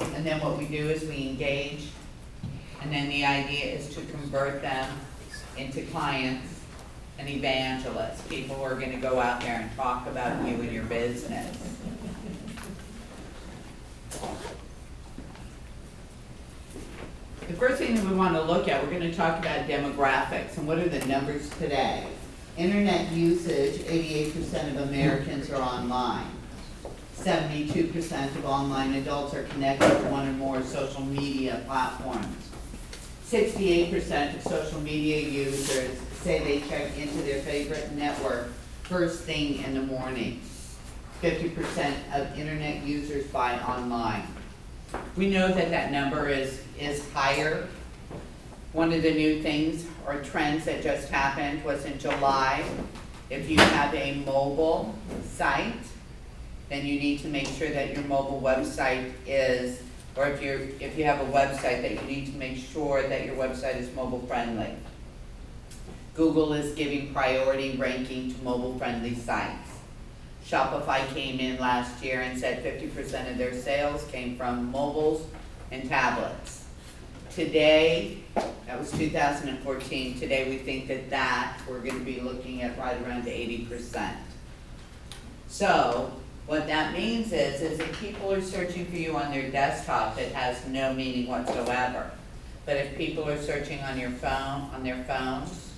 And then what we do is we engage, and then the idea is to convert them into clients and evangelists, people who are gonna go out there and talk about you and your business. The first thing that we want to look at, we're going to talk about demographics and what are the numbers today. Internet usage, 88% of Americans are online. 72% of online adults are connected to one or more social media platforms. 68% of social media users say they check into their favorite network first thing in the morning. 50% of internet users buy online. We know that that number is higher. One of the new things or trends that just happened was in July, if you have a mobile site, then you need to make sure that your mobile website is, or if you have a website, that you need to make sure that your website is mobile friendly. Google is giving priority ranking to mobile friendly sites. Shopify came in last year and said 50% of their sales came from mobiles and tablets. Today, that was 2014, today we think that we're going to be looking at right around 80%. So, what that means is that people are searching for you on their desktop, it has no meaning whatsoever. But if people are searching on your phone, on their phones,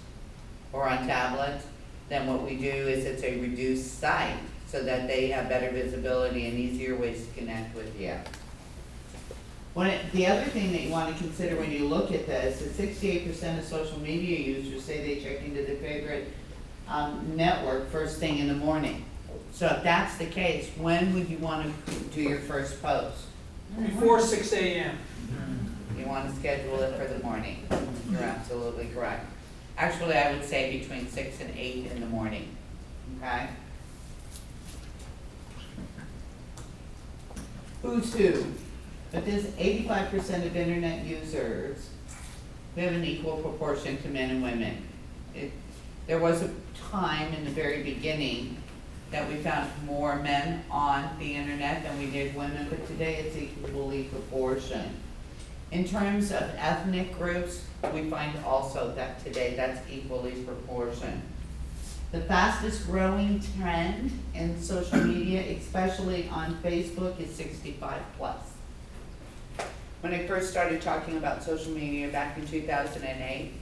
or on tablets, then what we do is it's a reduced site, so that they have better visibility and easier ways to connect with you. The other thing that you want to consider when you look at this is 68% of social media users say they check into their favorite network first thing in the morning. So if that's the case, when would you want to do your first post? Before 6 a.m. You want to schedule it for the morning. You're absolutely correct. Actually, I would say between 6 and 8 in the morning, okay? Who's who? But this 85% of internet users, we have an equal proportion to men and women. There was a time in the very beginning that we found more men on the internet than we did women, but today it's equally proportioned. In terms of ethnic groups, we find also that today that's equally proportioned. The fastest growing trend in social media, especially on Facebook, is 65 plus. When I first started talking about social media back in 2008,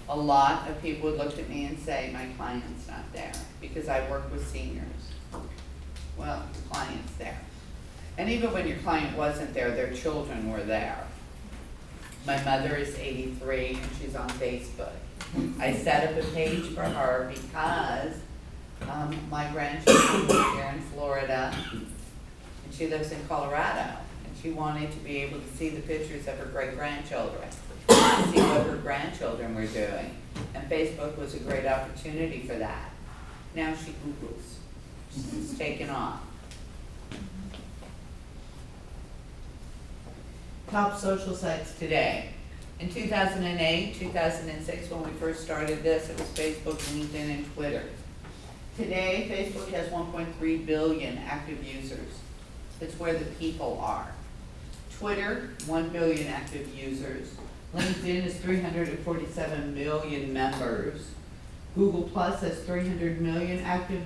a lot of people would look at me and say, my client's not there, because I work with seniors. Well, the client's there. And even when your client wasn't there, their children were there. My mother is 83 and she's on Facebook. I set up a page for her because my grandchildren live here in Florida and she lives in Colorado. And she wanted to be able to see the pictures of her great-grandchildren, to see what her grandchildren were doing. And Facebook was a great opportunity for that. Now she Googles. She's taken off. Top social sites today. In 2008, 2006, when we first started this, it was Facebook, LinkedIn, and Twitter. Today, Facebook has 1.3 billion active users. It's where the people are. Twitter, 1 billion active users. LinkedIn is 347 million members. Google Plus has 300 million active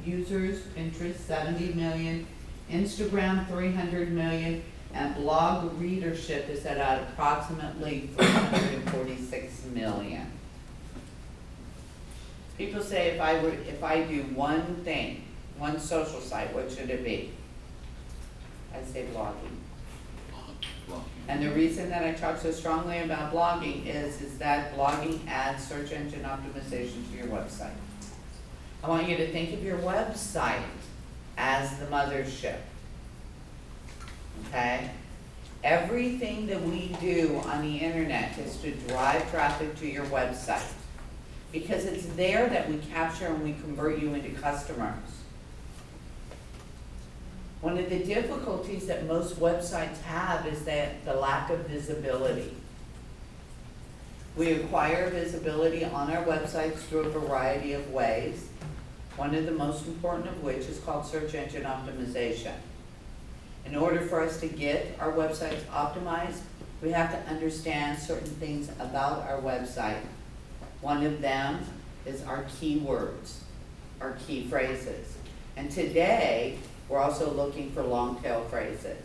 users. Pinterest, 70 million. Instagram, 300 million. And blog readership is at approximately 346 million. People say if I do one thing, one social site, what should it be? I say blogging. And the reason that I talk so strongly about blogging is that blogging adds search engine optimization to your website. I want you to think of your website as the mothership. Okay? Everything that we do on the internet is to drive traffic to your website, because it's there that we capture and we convert you into customers. One of the difficulties that most websites have is that the lack of visibility. We acquire visibility on our websites through a variety of ways, one of the most important of which is called search engine optimization. In order for us to get our websites optimized, we have to understand certain things about our website. One of them is our keywords, our key phrases. And today, we're also looking for long tail phrases.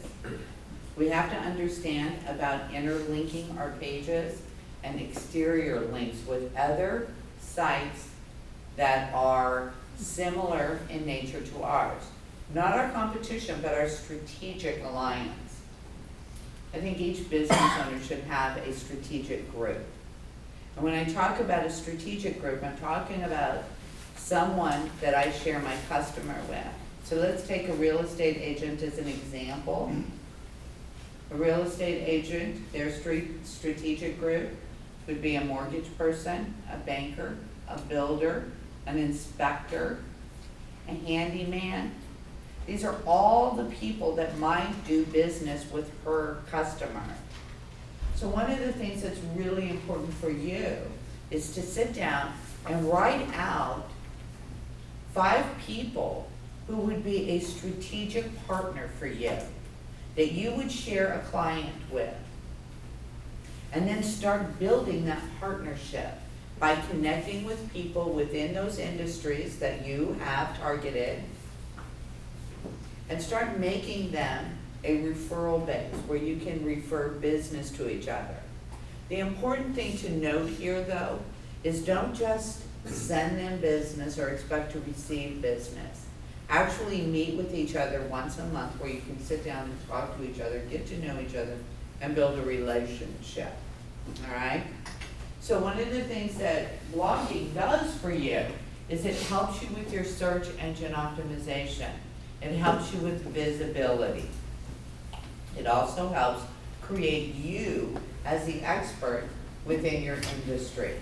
We have to understand about interlinking our pages and exterior links with other sites that are similar in nature to ours. Not our competition, but our strategic alliance. I think each business owner should have a strategic group. And when I talk about a strategic group, I'm talking about someone that I share my customer with. So let's take a real estate agent as an example. A real estate agent, their strategic group would be a mortgage person, a banker, a builder, an inspector, a handyman. These are all the people that might do business with her customer. So one of the things that's really important for you is to sit down and write out 5 people who would be a strategic partner for you, that you would share a client with. And then start building that partnership by connecting with people within those industries that you have targeted, and start making them a referral base where you can refer business to each other. The important thing to note here, though, is don't just send them business or expect to receive business. Actually meet with each other once a month where you can sit down and talk to each other, get to know each other, and build a relationship. All right? So one of the things that blogging does for you is it helps you with your search engine optimization. It helps you with visibility. It also helps create you as the expert within your industry.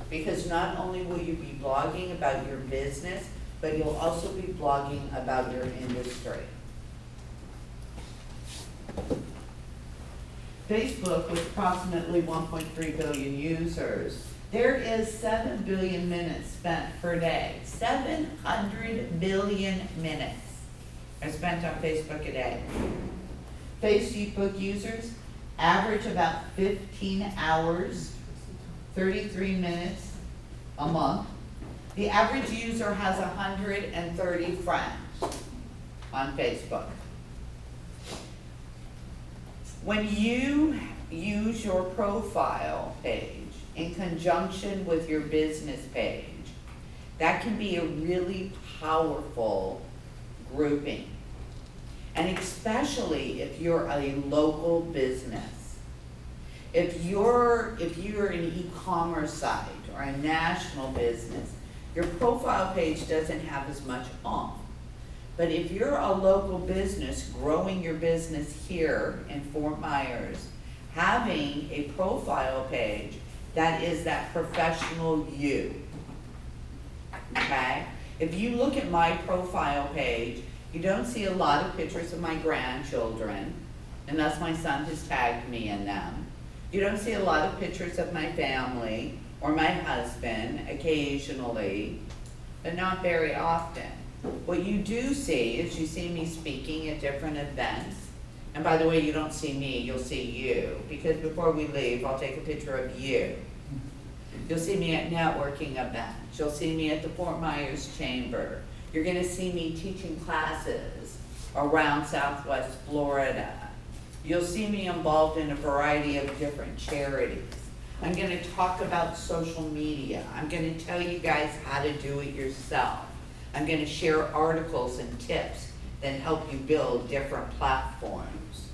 Because not only will you be blogging about your business, but you'll also be blogging about your industry. Facebook, with approximately 1.3 billion users, there is 7 billion minutes spent per day. 700 billion minutes are spent on Facebook a day. Facebook users average about 15 hours, 33 minutes a month. The average user has 130 friends on Facebook. When you use your profile page in conjunction with your business page, that can be a really powerful grouping. And especially if you're a local business. If you're an e-commerce site or a national business, your profile page doesn't have as much oomph. But if you're a local business growing your business here in Fort Myers, having a profile page that is that professional you, okay? If you look at my profile page, you don't see a lot of pictures of my grandchildren, unless my son has tagged me in them. You don't see a lot of pictures of my family or my husband occasionally, but not very often. What you do see is you see me speaking at different events. And by the way, you don't see me, you'll see you. Because before we leave, I'll take a picture of you. You'll see me at networking events. You'll see me at the Fort Myers Chamber. You're gonna see me teaching classes around Southwest Florida. You'll see me involved in a variety of different charities. I'm gonna talk about social media. I'm gonna tell you guys how to do it yourself. I'm gonna share articles and tips that help you build different platforms.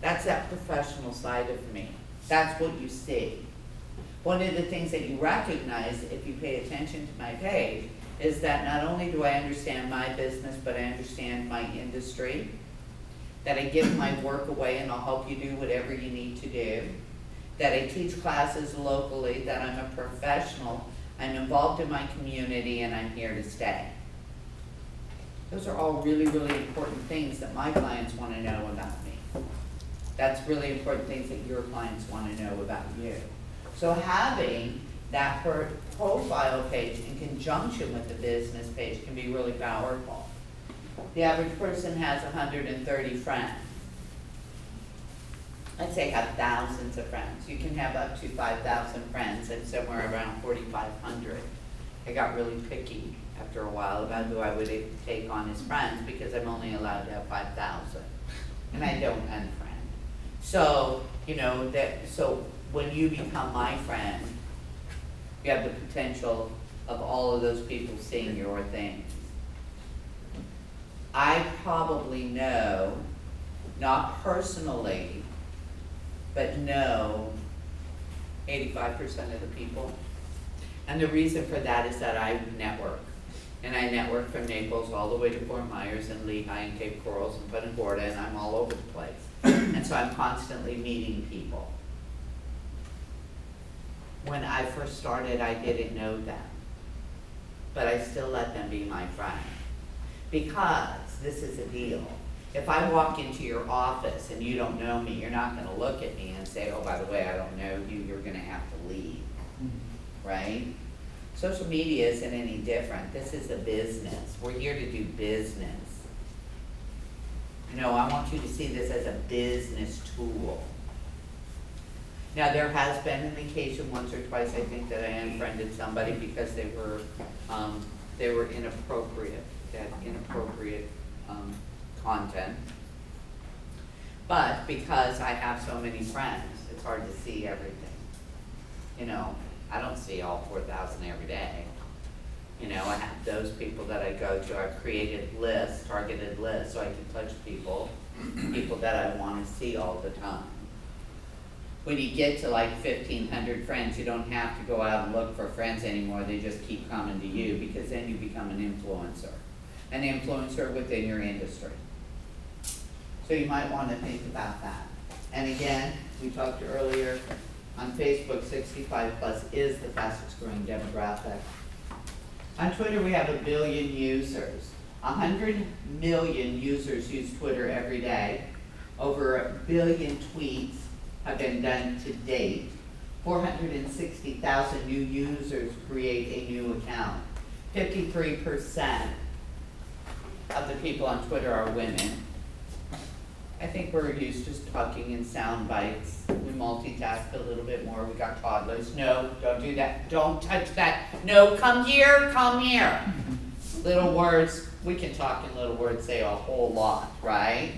That's that professional side of me. That's what you see. One of the things that you recognize if you pay attention to my page is that not only do I understand my business, but I understand my industry, that I give my work away and I'll help you do whatever you need to do, that I teach classes locally, that I'm a professional, I'm involved in my community, and I'm here to stay. Those are all really, really important things that my clients want to know about me. That's really important things that your clients want to know about you. So having that profile page in conjunction with the business page can be really powerful. The average person has 130 friends. I'd say have thousands of friends. You can have up to 5,000 friends and somewhere around 4,500. I got really picky after a while about who I would take on as friends because I'm only allowed to have 5,000. And I don't unfriend. So, so when you become my friend, you have the potential of all of those people seeing your things. I probably know, not personally, but know 85% of the people. And the reason for that is that I network. And I network from Naples all the way to Fort Myers and Lehigh and Cape Corals and Punta Gorda, and I'm all over the place. And so I'm constantly meeting people. When I first started, I didn't know them. But I still let them be my friend. Because this is a deal. If I walk into your office and you don't know me, you're not gonna look at me and say, oh, by the way, I don't know you, you're gonna have to leave, right? Social media isn't any different. This is a business. We're here to do business. I want you to see this as a business tool. Now, there has been an occasion once or twice, I think, that I unfriended somebody because they were inappropriate, had inappropriate content. But because I have so many friends, it's hard to see everything. I don't see all 4,000 every day. I have those people that I go to. I've created lists, targeted lists, so I can touch people that I want to see all the time. When you get to like 1,500 friends, you don't have to go out and look for friends anymore. They just keep coming to you because then you become an influencer within your industry. So you might want to think about that. And again, we talked earlier, on Facebook, 65 plus is the fastest growing demographic. On Twitter, we have 1 billion users. 100 million users use Twitter every day. Over 1 billion tweets have been done to date. 460,000 new users create a new account. 53% of the people on Twitter are women. I think we're used to talking in sound bites. We multitask a little bit more. We got toddlers. No, don't do that. Don't touch that. No, come here, come here. Little words, we can talk in little words, say a whole lot, right?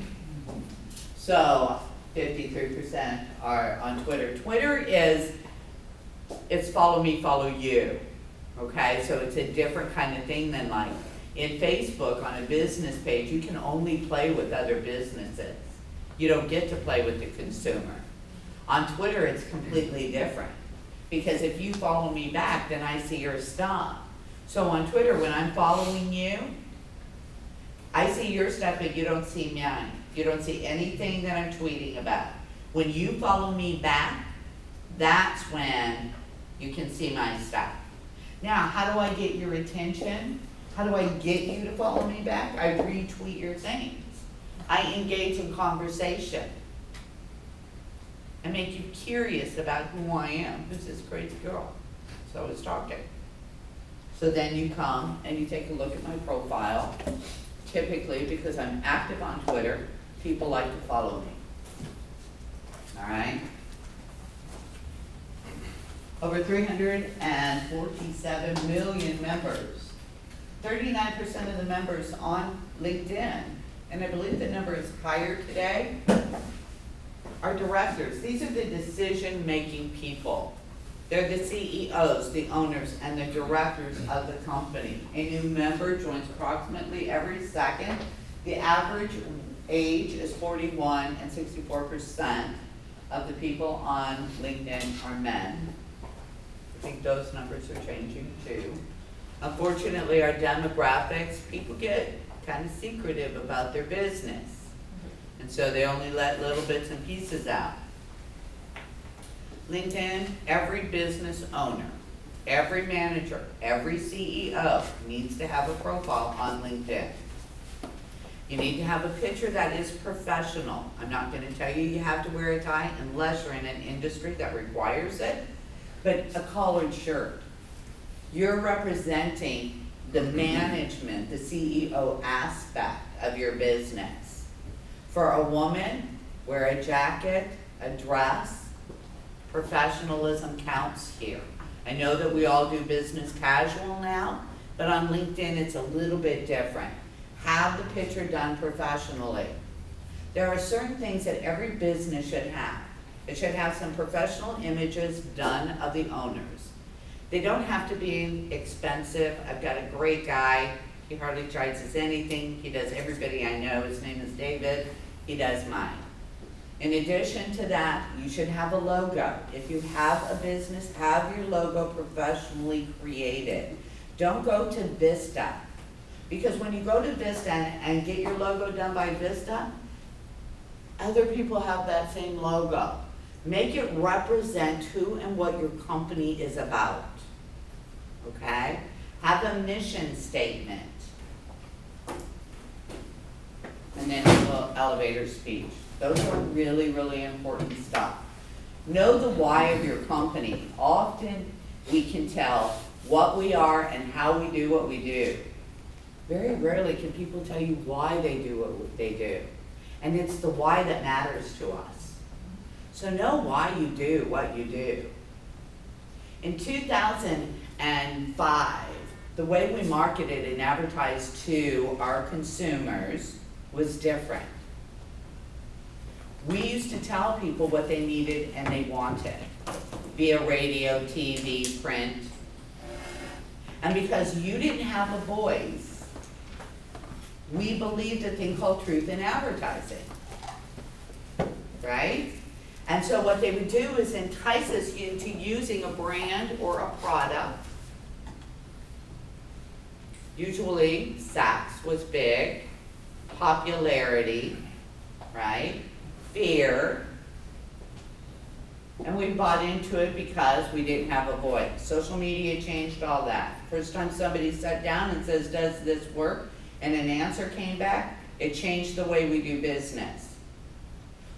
So 53% are on Twitter. Twitter it's follow me, follow you. Okay, so it's a different kind of thing than like in Facebook on a business page, you can only play with other businesses. You don't get to play with the consumer. On Twitter, it's completely different. Because if you follow me back, then I see your stuff. So on Twitter, when I'm following you, I see your stuff, but you don't see mine. You don't see anything that I'm tweeting about. When you follow me back, that's when you can see my stuff. Now, how do I get your attention? How do I get you to follow me back? I retweet your things. I engage in conversation. I make you curious about who I am. Who's this crazy girl? So I was talking. So then you come and you take a look at my profile. Typically, because I'm active on Twitter, people like to follow me. All right? Over 347 million members. 39% of the members on LinkedIn, and I believe the number is higher today, are directors. These are the decision-making people. They're the CEOs, the owners, and the directors of the company. A new member joins approximately every second. The average age is 41, and 64% of the people on LinkedIn are men. I think those numbers are changing too. Unfortunately, our demographics, people get kind of secretive about their business. And so they only let little bits and pieces out. LinkedIn, every business owner, every manager, every CEO needs to have a profile on LinkedIn. You need to have a picture that is professional. I'm not going to tell you have to wear a tie unless you're in an industry that requires it, but a collared shirt. You're representing the management, the CEO aspect of your business. For a woman, wear a jacket, a dress. Professionalism counts here. I know that we all do business casual now, but on LinkedIn it's a little bit different. Have the picture done professionally. There are certain things that every business should have. It should have some professional images done of the owners. They don't have to be expensive. I've got a great guy. He hardly charges anything. He does everybody I know. His name is David. He does mine. In addition to that, you should have a logo. If you have a business, have your logo professionally created. Don't go to Vista. Because when you go to Vista and get your logo done by Vista, other people have that same logo. Make it represent who and what your company is about. Okay? Have a mission statement. And then a little elevator speech. Those are really, really important stuff. Know the why of your company. Often we can tell what we are and how we do what we do. Very rarely can people tell you why they do what they do. And it's the why that matters to us. So know why you do what you do. In 2005, the way we marketed and advertised to our consumers was different. We used to tell people what they needed and they wanted via radio, TV, print. And because you didn't have a voice, we believed a thing called truth in advertising, right? And so what they would do is entice us into using a brand or a product. Usually, sex was big, popularity, right? Fear. And we bought into it because we didn't have a voice. Social media changed all that. First time somebody sat down and says, does this work? And an answer came back, it changed the way we do business.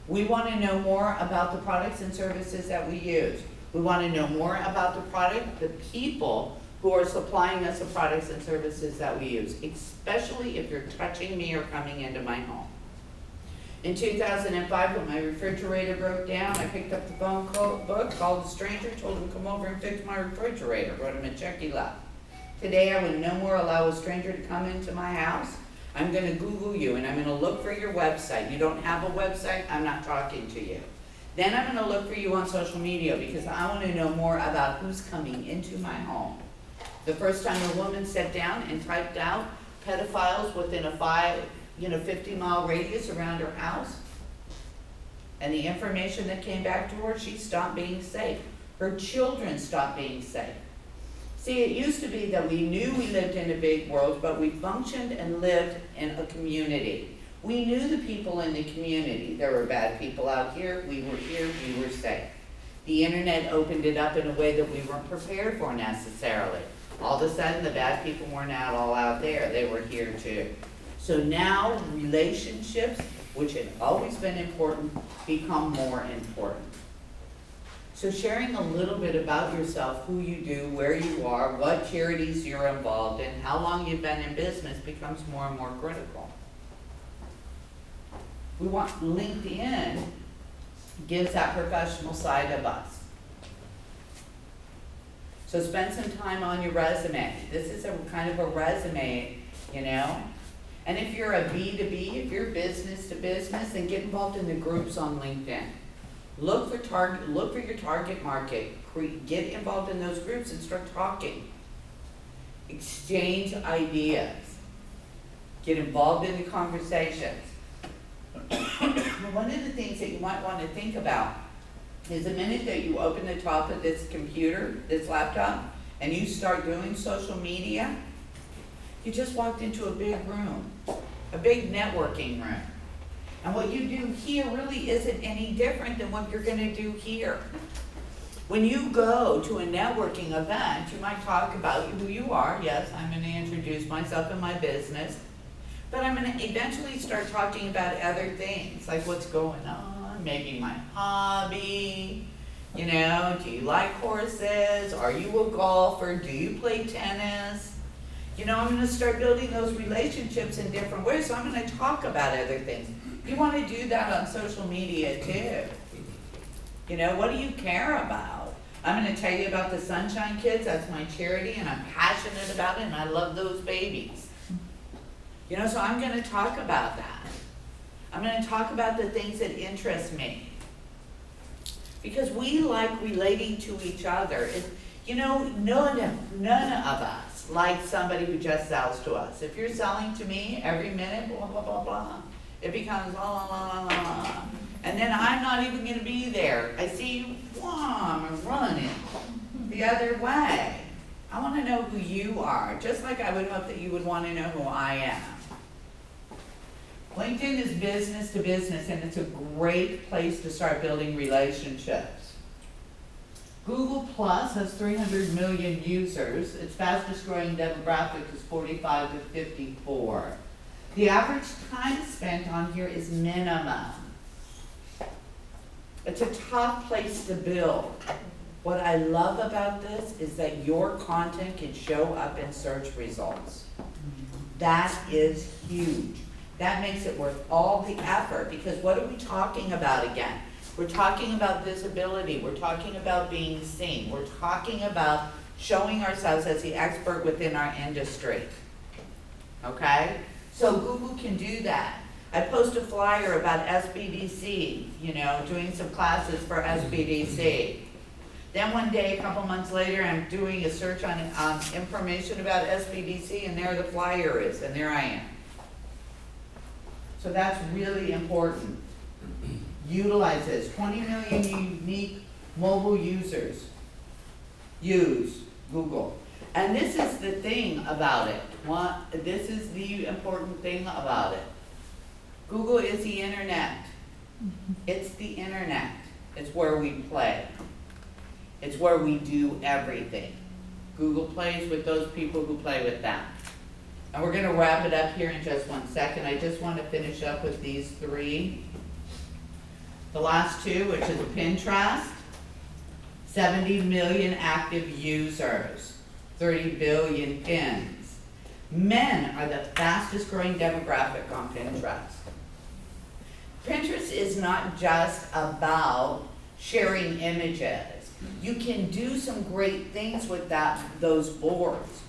We want to know more about the products and services that we use. We want to know more about the product, the people who are supplying us the products and services that we use, especially if you're touching me or coming into my home. In 2005, when my refrigerator broke down, I picked up the phone book, called a stranger, told him to come over and fix my refrigerator, wrote him a check, he left. Today, I would no more allow a stranger to come into my house. I'm going to Google you, and I'm going to look for your website. You don't have a website, I'm not talking to you. Then I'm going to look for you on social media because I want to know more about who's coming into my home. The first time a woman sat down and typed out pedophiles within a 50-mile radius around her house, and the information that came back to her, she stopped being safe. Her children stopped being safe. See, it used to be that we knew we lived in a big world, but we functioned and lived in a community. We knew the people in the community. There were bad people out here, we were safe. The internet opened it up in a way that we weren't prepared for necessarily. All of a sudden, the bad people weren't all out there, they were here too. So now, relationships, which had always been important, become more important. So sharing a little bit about yourself, who you do, where you are, what charities you're involved in, how long you've been in business becomes more and more critical. We want LinkedIn gives that professional side of us. So spend some time on your resume. This is a kind of a resume, you know. And if you're a B2B, if you're business to business, then get involved in the groups on LinkedIn. Look for your target market. Get involved in those groups and start talking. Exchange ideas. Get involved in the conversations. One of the things that you might want to think about is the minute that you open the top of this computer, this laptop, and you start doing social media, you just walked into a big room, a big networking room. And what you do here really isn't any different than what you're going to do here. When you go to a networking event, you might talk about who you are. Yes, I'm going to introduce myself and my business. But I'm going to eventually start talking about other things, like what's going on, maybe my hobby. You know, do you like horses? Are you a golfer? Do you play tennis? You know, I'm gonna start building those relationships in different ways, so I'm gonna talk about other things. You wanna do that on social media too. You know, what do you care about? I'm gonna tell you about the Sunshine Kids, that's my charity, and I'm passionate about it, and I love those babies. You know, so I'm gonna talk about that. I'm gonna talk about the things that interest me. Because we like relating to each other. You know, none of us like somebody who just sells to us. If you're selling to me every minute, blah, blah, blah, blah, it becomes blah, blah, blah, blah, blah. And then I'm not even gonna be there. I see you, I'm running the other way. I wanna know who you are, just like I would hope that you would wanna know who I am. LinkedIn is business to business, and it's a great place to start building relationships. Google Plus has 300 million users. Its fastest growing demographic is 45 to 54. The average time spent on here is minimum. It's a tough place to build. What I love about this is that your content can show up in search results. That is huge. That makes it worth all the effort, because what are we talking about again? We're talking about visibility, we're talking about being seen, we're talking about showing ourselves as the expert within our industry. Okay? So Google can do that. I post a flyer about SBDC, you know, doing some classes for SBDC. Then one day, a couple months later, I'm doing a search on information about SBDC, and there the flyer is, and there I am. So that's really important. Utilize this. 20 million unique mobile users use Google. And this is the thing about it. This is the important thing about it. Google is the internet. It's the internet. It's where we play. It's where we do everything. Google plays with those people who play with them. And we're gonna wrap it up here in just 1 second. I just want to finish up with these three. The last two, which is Pinterest, 70 million active users, 30 billion pins. Men are the fastest growing demographic on Pinterest. Pinterest is not just about sharing images. You can do some great things with those boards.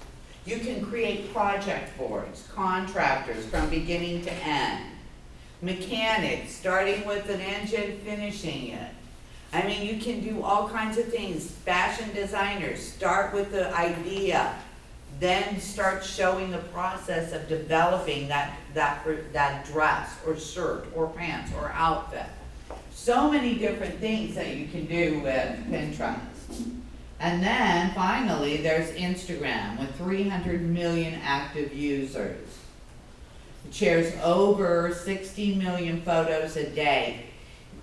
You can create project boards, contractors from beginning to end, mechanics, starting with an engine, finishing it. I mean, you can do all kinds of things. Fashion designers, start with the idea, then start showing the process of developing that dress or shirt or pants or outfit. So many different things that you can do with Pinterest. And then finally, there's Instagram with 300 million active users. It shares over 60 million photos a day.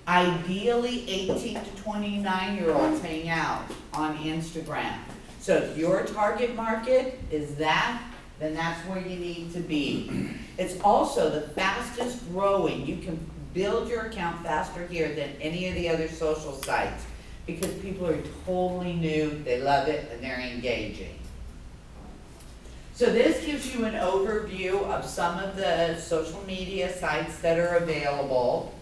Ideally, 18 to 29-year-olds hang out on Instagram. So if your target market is that, then that's where you need to be. It's also the fastest growing. You can build your account faster here than any of the other social sites, because people are totally new, they love it, and they're engaging. So this gives you an overview of some of the social media sites that are available.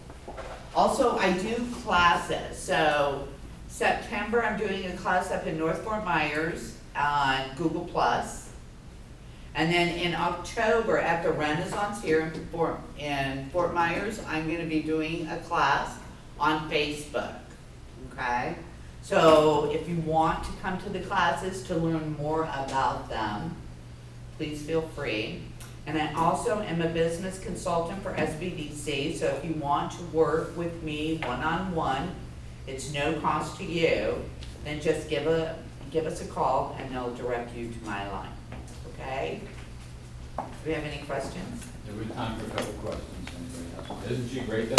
Also, I do classes. So September, I'm doing a class up in North Fort Myers on Google+. And then in October, at the Renaissance here in Fort Myers, I'm gonna be doing a class on Facebook. Okay, so if you want to come to the classes to learn more about them, please feel free. And I also am a business consultant for SBDC, so if you want to work with me one-on-one, it's no cost to you, then just give us a call and they'll direct you to my line, okay? Do we have any questions? There was time for a couple questions. Anybody else? Isn't she great?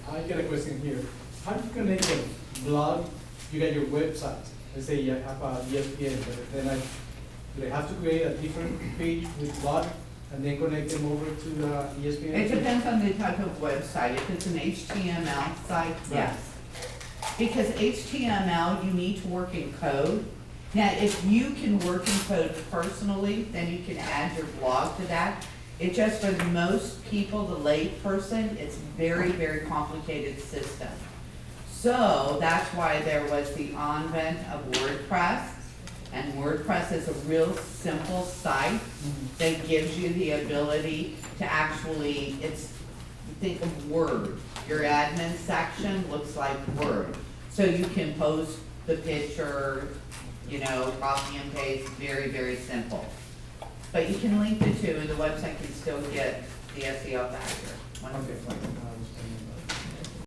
I got a question here. How do you connect a blog? You got your website. Let's say you have a ESPN, but then do they have to create a different page with blog and then connect them over to ESPN? It depends on the type of website. If it's an HTML site, yes. Because HTML, you need to work in code. Now, if you can work in code personally, then you can add your blog to that. It just, for most people, the lay person, it's very, very complicated system. So that's why there was the advent of WordPress. And WordPress is a real simple site that gives you the ability to actually, think of Word. Your admin section looks like Word. So you can post the picture, copy and paste, very, very simple. But you can link the two, and the website can still get the SEO factor. Okay, fine, I understand